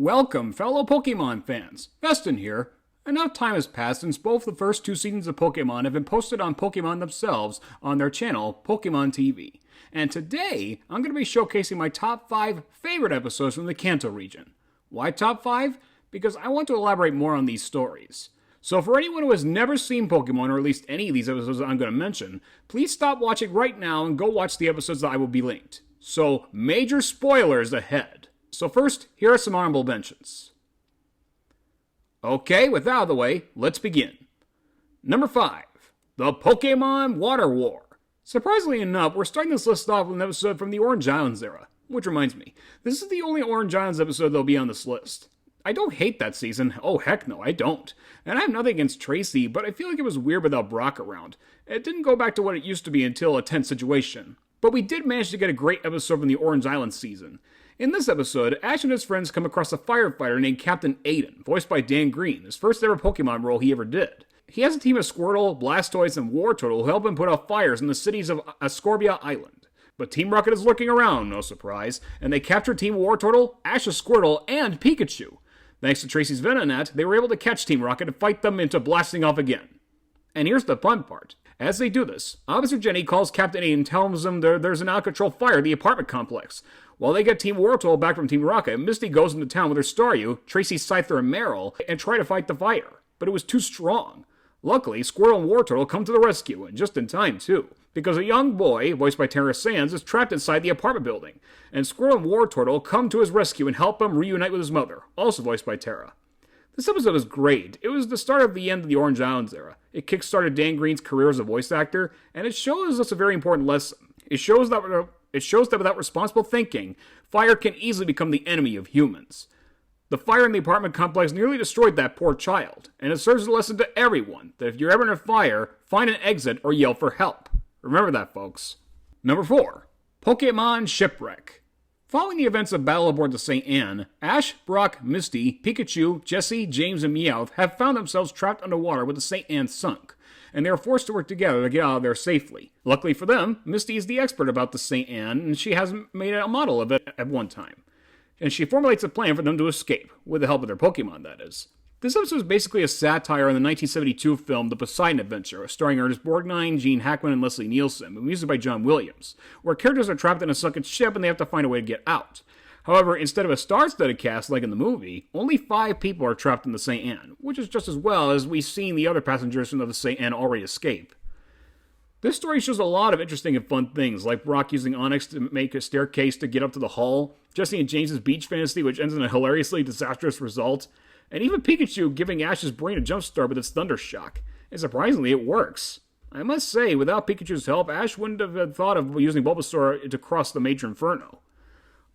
Welcome, fellow Pokemon fans. Veston here. Enough time has passed since both the first two seasons of Pokemon have been posted on Pokemon themselves on their channel, Pokemon TV. And today, I'm going to be showcasing my top 5 favorite episodes from the Kanto region. Why top 5? Because I want to elaborate more on these stories. So for anyone who has never seen Pokemon, or at least any of these episodes that I'm going to mention, please stop watching right now and go watch the episodes that I will be linked. So, major spoilers ahead. So first, here are some honorable mentions. Okay, with that out of the way, let's begin. Number 5, the Pokémon Water War. Surprisingly enough, we're starting this list off with an episode from the Orange Islands era. Which reminds me, this is the only Orange Islands episode that'll be on this list. I don't hate that season. Oh, heck no, I don't. And I have nothing against Tracy, but I feel like it was weird without Brock around. It didn't go back to what it used to be until a tense situation. But we did manage to get a great episode from the Orange Islands season. In this episode, Ash and his friends come across a firefighter named Captain Aiden, voiced by Dan Green, his first ever Pokemon role he ever did. He has a team of Squirtle, Blastoise, and Wartortle who help him put out fires in the cities of Ascorbia Island. But Team Rocket is lurking around, no surprise, and they capture Team Wartortle, Ash's Squirtle, and Pikachu. Thanks to Tracy's Venonat, they were able to catch Team Rocket and fight them into blasting off again. And here's the fun part. As they do this, Officer Jenny calls Captain Aiden and tells him there's an out-of-control fire in the apartment complex. While they get Team Wartortle back from Team Rocket, Misty goes into town with her Staryu, Tracy, Scyther, and Meryl, and try to fight the fire. But it was too strong. Luckily, Squirtle and Wartortle come to the rescue, and just in time, too. Because a young boy, voiced by Tara Sands, is trapped inside the apartment building. And Squirtle and Wartortle come to his rescue and help him reunite with his mother, also voiced by Tara. This episode was great. It was the start of the end of the Orange Islands era. It kickstarted Dan Green's career as a voice actor, and it shows us a very important lesson. It shows that without responsible thinking, fire can easily become the enemy of humans. The fire in the apartment complex nearly destroyed that poor child, and it serves as a lesson to everyone that if you're ever in a fire, find an exit or yell for help. Remember that, folks. Number 4, Pokémon Shipwreck. Following the events of battle aboard the St. Anne, Ash, Brock, Misty, Pikachu, Jessie, James, and Meowth have found themselves trapped underwater with the St. Anne sunk, and they are forced to work together to get out of there safely. Luckily for them, Misty is the expert about the St. Anne, and she has made a model of it at one time. And she formulates a plan for them to escape, with the help of their Pokemon, that is. This episode is basically a satire on the 1972 film The Poseidon Adventure, starring Ernest Borgnine, Gene Hackman, and Leslie Nielsen, and music by John Williams, where characters are trapped in a sunken ship and they have to find a way to get out. However, instead of a star-studded cast like in the movie, only 5 people are trapped in the St. Anne, which is just as well as we've seen the other passengers from the St. Anne already escape. This story shows a lot of interesting and fun things, like Brock using Onyx to make a staircase to get up to the hull, Jessie and James's beach fantasy which ends in a hilariously disastrous result, and even Pikachu giving Ash's brain a jumpstart with its Thunder Shock. And surprisingly, it works. I must say, without Pikachu's help, Ash wouldn't have thought of using Bulbasaur to cross the Major Inferno.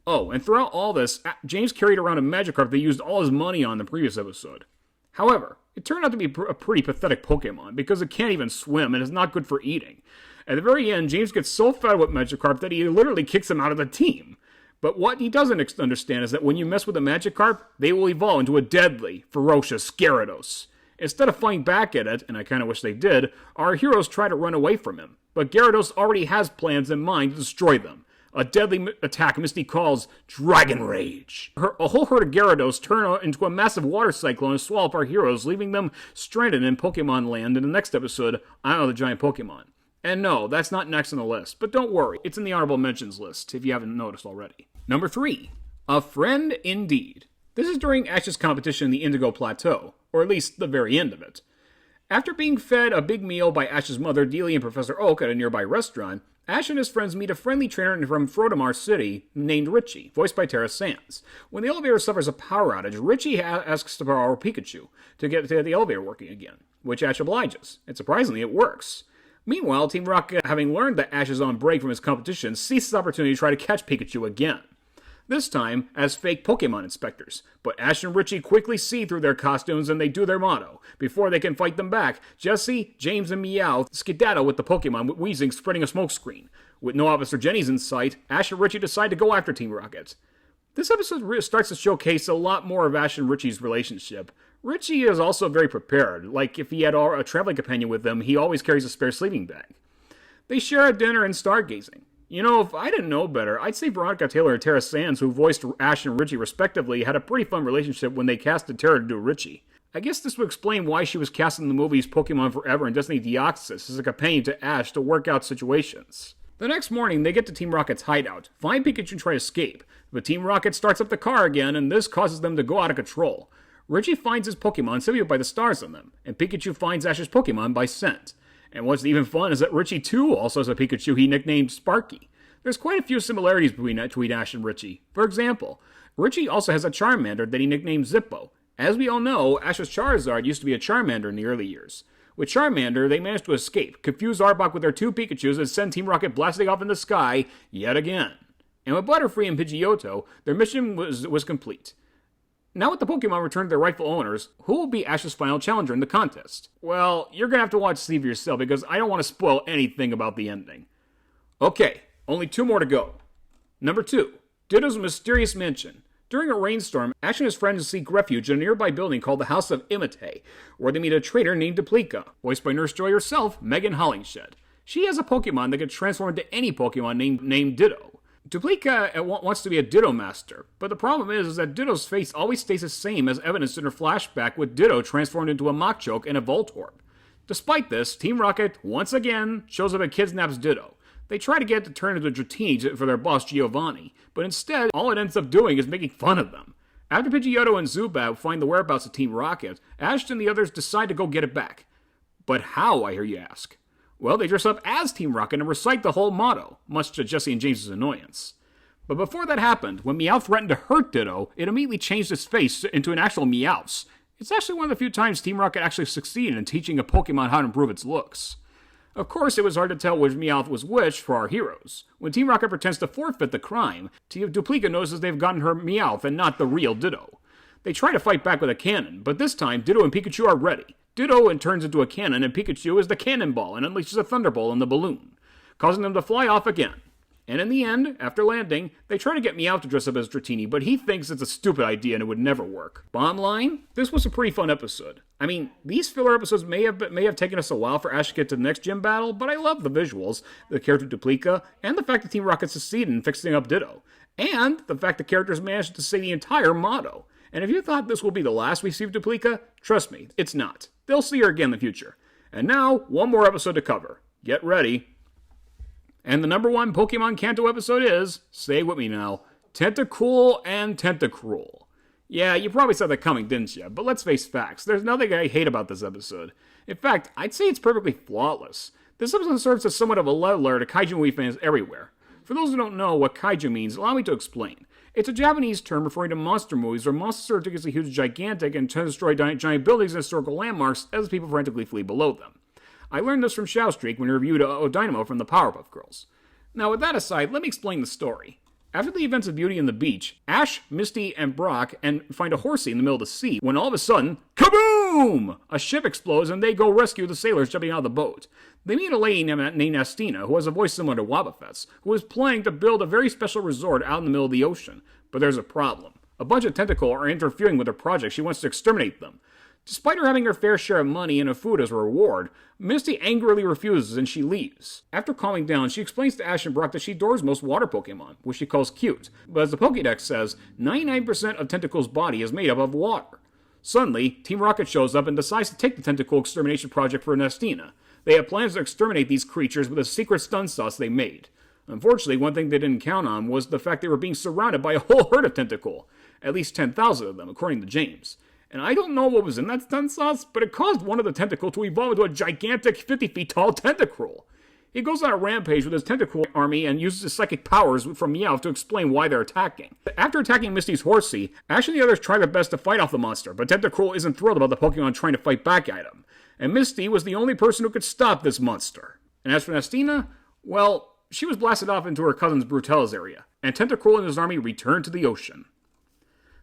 Oh, and throughout all this, James carried around a Magikarp that he used all his money on in the previous episode. However, it turned out to be a pretty pathetic Pokemon, because it can't even swim and is not good for eating. At the very end, James gets so fed with Magikarp that he literally kicks him out of the team. But what he doesn't understand is that when you mess with a Magikarp, they will evolve into a deadly, ferocious Gyarados. Instead of fighting back at it, and I kind of wish they did, our heroes try to run away from him. But Gyarados already has plans in mind to destroy them. A deadly attack Misty calls Dragon Rage. A whole herd of Gyarados turn into a massive water cyclone and swallow up our heroes, leaving them stranded in Pokemon Land in the next episode, I Am the Giant Pokemon. And no, that's not next on the list, but don't worry, it's in the honorable mentions list, if you haven't noticed already. Number 3, A Friend Indeed. This is during Ash's competition in the Indigo Plateau, or at least the very end of it. After being fed a big meal by Ash's mother, Dealey, and Professor Oak at a nearby restaurant, Ash and his friends meet a friendly trainer from Frodemar City named Richie, voiced by Tara Sands. When the elevator suffers a power outage, Richie asks to borrow Pikachu to get the elevator working again, which Ash obliges, and surprisingly it works. Meanwhile, Team Rocket, having learned that Ash is on break from his competition, seizes the opportunity to try to catch Pikachu again. This time as fake Pokemon inspectors, but Ash and Richie quickly see through their costumes and they do their motto. Before they can fight them back, Jessie, James, and Meowth skedaddle with the Pokemon, with Weezing spreading a smokescreen. With no Officer Jenny's in sight, Ash and Richie decide to go after Team Rocket. This episode starts to showcase a lot more of Ash and Richie's relationship. Richie is also very prepared. Like, if he had a traveling companion with him, he always carries a spare sleeping bag. They share a dinner and stargazing. You know, if I didn't know better, I'd say Veronica Taylor and Tara Sands, who voiced Ash and Richie respectively, had a pretty fun relationship when they casted Tara to do Richie. I guess this would explain why she was cast in the movies Pokemon Forever and Destiny Deoxys as a companion to Ash to work out situations. The next morning, they get to Team Rocket's hideout, find Pikachu and try to escape, but Team Rocket starts up the car again, and this causes them to go out of control. Richie finds his Pokemon simulated by the stars on them, and Pikachu finds Ash's Pokemon by scent. And what's even fun is that Richie too also has a Pikachu he nicknamed Sparky. There's quite a few similarities between Ash and Richie. For example, Richie also has a Charmander that he nicknamed Zippo. As we all know, Ash's Charizard used to be a Charmander in the early years. With Charmander, they managed to escape, confuse Arbok with their two Pikachus, and send Team Rocket blasting off in the sky yet again. And with Butterfree and Pidgeotto, their mission was complete. Now with the Pokemon returned to their rightful owners, who will be Ash's final challenger in the contest? Well, you're going to have to watch Steve yourself because I don't want to spoil anything about the ending. Okay, only 2 more to go. Number 2, Ditto's Mysterious Mansion. During a rainstorm, Ash and his friends seek refuge in a nearby building called the House of Imite, where they meet a traitor named Duplica, voiced by Nurse Joy herself, Megan Hollingshed. She has a Pokemon that can transform into any Pokemon named Ditto. Duplica wants to be a Ditto master, but the problem is that Ditto's face always stays the same as evidenced in her flashback with Ditto transformed into a Machop and a Voltorb. Despite this, Team Rocket, once again, shows up and kidnaps Ditto. They try to get it to turn into Dratini for their boss Giovanni, but instead, all it ends up doing is making fun of them. After Pidgeotto and Zubat find the whereabouts of Team Rocket, Ash and the others decide to go get it back. But how, I hear you ask? Well, they dress up as Team Rocket and recite the whole motto, much to Jesse and James's annoyance. But before that happened, when Meowth threatened to hurt Ditto, it immediately changed its face into an actual Meowth. It's actually one of the few times Team Rocket actually succeeded in teaching a Pokemon how to improve its looks. Of course, it was hard to tell which Meowth was which for our heroes. When Team Rocket pretends to forfeit the crime, Duplica notices they've gotten her Meowth and not the real Ditto. They try to fight back with a cannon, but this time Ditto and Pikachu are ready. Ditto turns into a cannon, and Pikachu is the cannonball and unleashes a thunderbolt on the balloon, causing them to fly off again. And in the end, after landing, they try to get Meowth to dress up as Dratini, but he thinks it's a stupid idea and it would never work. Bottom line, this was a pretty fun episode. I mean, these filler episodes may have taken us a while for Ash to get to the next gym battle, but I love the visuals, the character Duplica, and the fact that Team Rocket succeeded in fixing up Ditto, and the fact the characters managed to say the entire motto. And if you thought this will be the last we see of Duplica, trust me, it's not. They'll see her again in the future. And now, one more episode to cover. Get ready. And the number 1 Pokemon Kanto episode is, say it with me now, Tentacool and Tentacruel. Yeah, you probably saw that coming, didn't you? But let's face facts, there's nothing I hate about this episode. In fact, I'd say it's perfectly flawless. This episode serves as somewhat of a love letter to kaiju movie fans everywhere. For those who don't know what kaiju means, allow me to explain. It's a Japanese term referring to monster movies where monsters are ridiculously huge, gigantic, and tend to destroy giant buildings and historical landmarks as people frantically flee below them. I learned this from Shao Streak when he reviewed Dynamo from the Powerpuff Girls. Now, with that aside, let me explain the story. After the events of Beauty and the Beach, Ash, Misty, and Brock find a horsey in the middle of the sea when all of a sudden, kaboom! A ship explodes and they go rescue the sailors jumping out of the boat. They meet a lady named Astina, who has a voice similar to Wobbuffet's, who is planning to build a very special resort out in the middle of the ocean. But there's a problem. A bunch of Tentacool are interfering with her project. She wants to exterminate them. Despite her having her fair share of money and of food as a reward, Misty angrily refuses and she leaves. After calming down, she explains to Ash and Brock that she adores most water Pokemon, which she calls cute. But as the Pokédex says, 99% of Tentacool's body is made up of water. Suddenly, Team Rocket shows up and decides to take the Tentacool extermination project for Nestina. They have plans to exterminate these creatures with a secret stun sauce they made. Unfortunately, one thing they didn't count on was the fact they were being surrounded by a whole herd of Tentacool. At least 10,000 of them, according to James. And I don't know what was in that stun sauce, but it caused one of the Tentacool to evolve into a gigantic 50 feet tall Tentacruel. He goes on a rampage with his Tentacool army and uses his psychic powers from Meowth to explain why they're attacking. After attacking Misty's horsey, Ash and the others try their best to fight off the monster, but Tentacruel isn't thrilled about the Pokemon trying to fight back at him. And Misty was the only person who could stop this monster. And as for Nestina, well, she was blasted off into her cousin's Brutella's area, and Tentacruel and his army returned to the ocean.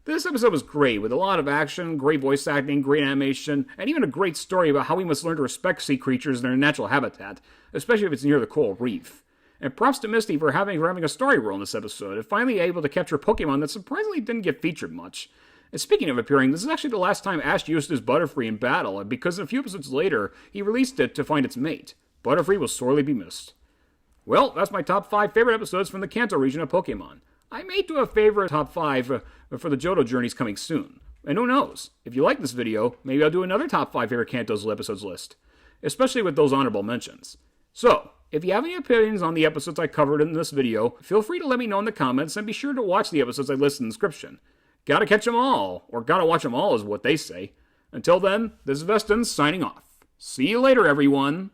This episode was great, with a lot of action, great voice acting, great animation, and even a great story about how we must learn to respect sea creatures in their natural habitat, especially if it's near the coral reef. And props to Misty for having a story role in this episode, and finally able to capture Pokemon that surprisingly didn't get featured much. And speaking of appearing, this is actually the last time Ash used his Butterfree in battle, and because a few episodes later, he released it to find its mate. Butterfree will sorely be missed. Well, that's my top 5 favorite episodes from the Kanto region of Pokemon. I may do a favorite top 5 for the Johto journeys coming soon. And who knows, if you like this video, maybe I'll do another top 5 favorite Kanto's episodes list, especially with those honorable mentions. So, if you have any opinions on the episodes I covered in this video, feel free to let me know in the comments, and be sure to watch the episodes I list in the description. Gotta catch them all, or gotta watch them all is what they say. Until then, this is Veston signing off. See you later, everyone!